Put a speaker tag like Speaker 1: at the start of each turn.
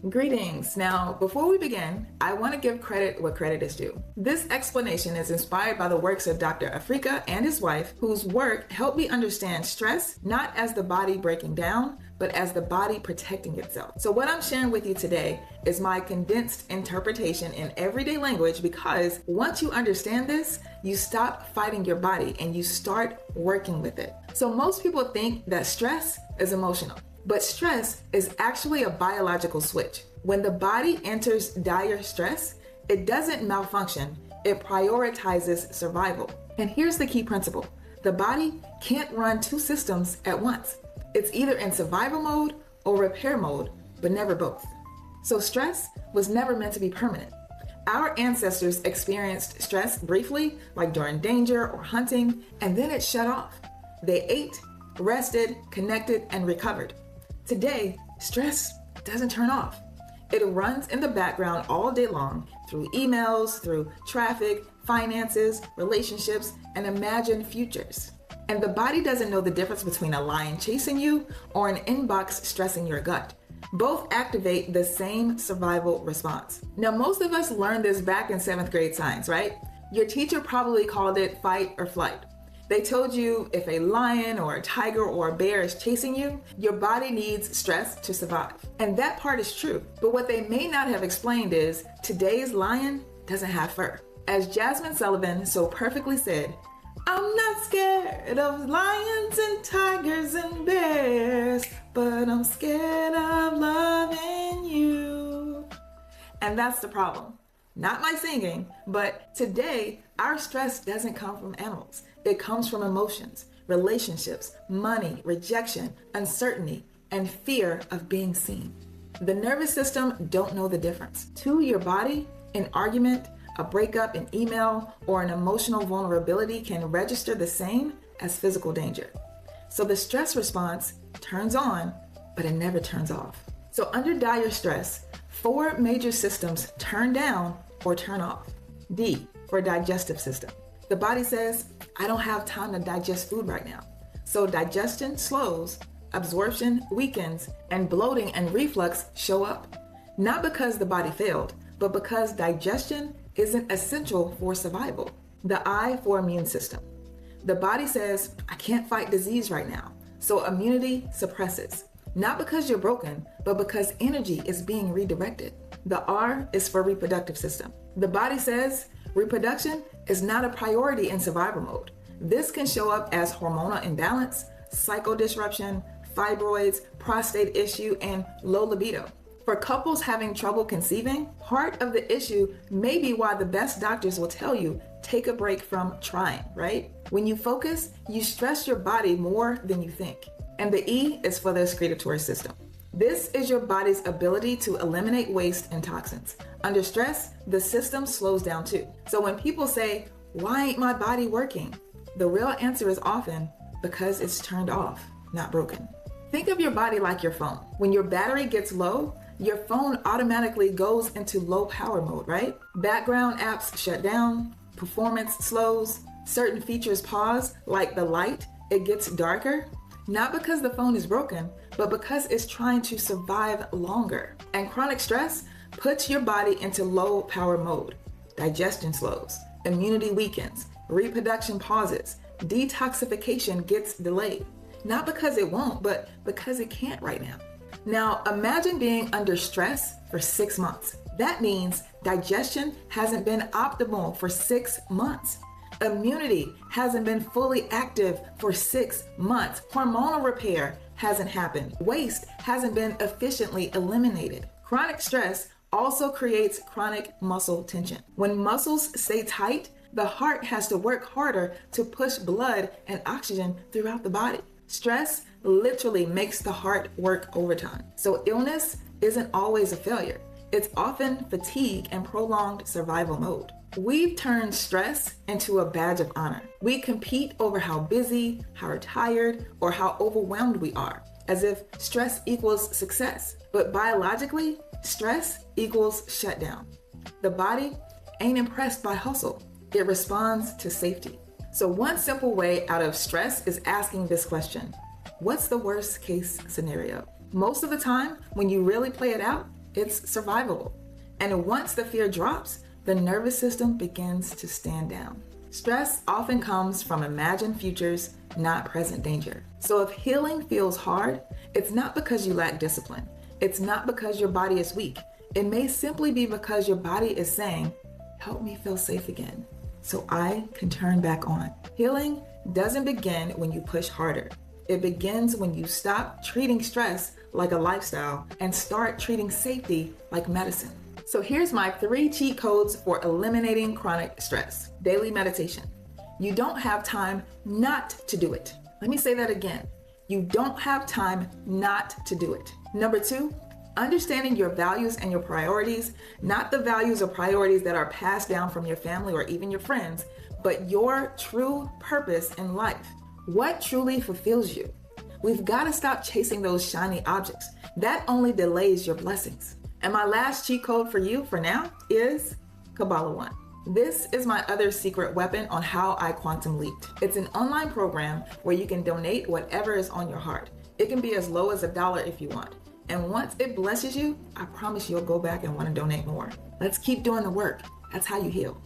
Speaker 1: Greetings. Now, before we begin, I want to give credit where credit is due. This explanation is inspired by the works of Dr. Afrika and his wife, whose work helped me understand stress not as the body breaking down, but as the body protecting itself. So what I'm sharing with you today is my condensed interpretation in everyday language, because once you understand this, you stop fighting your body and you start working with it. So most people think that stress is emotional. But stress is actually a biological switch. When the body enters dire stress, it doesn't malfunction, it prioritizes survival. And here's the key principle. The body can't run two systems at once. It's either in survival mode or repair mode, but never both. So stress was never meant to be permanent. Our ancestors experienced stress briefly, like during danger or hunting, and then it shut off. They ate, rested, connected, and recovered. Today, stress doesn't turn off. It runs in the background all day long through emails, through traffic, finances, relationships, and imagined futures. And the body doesn't know the difference between a lion chasing you or an inbox stressing your gut. Both activate the same survival response. Now, most of us learned this back in 7th grade science, right? Your teacher probably called it fight or flight. They told you if a lion or a tiger or a bear is chasing you, your body needs stress to survive. And that part is true. But what they may not have explained is today's lion doesn't have fur. As Jasmine Sullivan so perfectly said, "I'm not scared of lions and tigers and bears, but I'm scared of loving you." And that's the problem. Not my singing, but today our stress doesn't come from animals. It comes from emotions, relationships, money, rejection, uncertainty, and fear of being seen. The nervous system don't know the difference. To your body, an argument, a breakup, an email, or an emotional vulnerability can register the same as physical danger. So the stress response turns on, but it never turns off. So under dire stress, 4 major systems turn down or turn off. D for digestive system. The body says, I don't have time to digest food right now. So digestion slows, absorption weakens, and bloating and reflux show up. Not because the body failed, but because digestion isn't essential for survival. The I for immune system. The body says, I can't fight disease right now. So immunity suppresses. Not because you're broken, but because energy is being redirected. The R is for reproductive system. The body says reproduction is not a priority in survival mode. This can show up as hormonal imbalance, cycle disruption, fibroids, prostate issue, and low libido. For couples having trouble conceiving, part of the issue may be why the best doctors will tell you, take a break from trying, right? When you focus, you stress your body more than you think. And the E is for the excretory system. This is your body's ability to eliminate waste and toxins. Under stress, the system slows down too. So when people say, why ain't my body working? The real answer is often because it's turned off, not broken. Think of your body like your phone. When your battery gets low, your phone automatically goes into low power mode, right? Background apps shut down, performance slows, certain features pause, like the light, it gets darker. Not because the phone is broken, but because it's trying to survive longer. And chronic stress puts your body into low power mode. Digestion slows, immunity weakens, reproduction pauses, detoxification gets delayed. Not because it won't, but because it can't right now. Now, imagine being under stress for 6 months. That means digestion hasn't been optimal for 6 months. Immunity hasn't been fully active for 6 months. Hormonal repair hasn't happened. Waste hasn't been efficiently eliminated. Chronic stress also creates chronic muscle tension. When muscles stay tight, the heart has to work harder to push blood and oxygen throughout the body. Stress literally makes the heart work overtime. So illness isn't always a failure. It's often fatigue and prolonged survival mode. We've turned stress into a badge of honor. We compete over how busy, how tired, or how overwhelmed we are, as if stress equals success. But biologically, stress equals shutdown. The body ain't impressed by hustle. It responds to safety. So one simple way out of stress is asking this question: what's the worst case scenario? Most of the time, when you really play it out, it's survivable. And once the fear drops, the nervous system begins to stand down. Stress often comes from imagined futures, not present danger. So if healing feels hard, it's not because you lack discipline. It's not because your body is weak. It may simply be because your body is saying, help me feel safe again, so I can turn back on. Healing doesn't begin when you push harder. It begins when you stop treating stress like a lifestyle and start treating safety like medicine. So here's my 3 cheat codes for eliminating chronic stress. Daily meditation. You don't have time not to do it. Let me say that again. You don't have time not to do it. Number 2, understanding your values and your priorities, not the values or priorities that are passed down from your family or even your friends, but your true purpose in life. What truly fulfills you? We've got to stop chasing those shiny objects. That only delays your blessings. And my last cheat code for you for now is Kabbalah One. This is my other secret weapon on how I quantum leaped. It's an online program where you can donate whatever is on your heart. It can be as low as $1 if you want. And once it blesses you, I promise you'll go back and want to donate more. Let's keep doing the work. That's how you heal.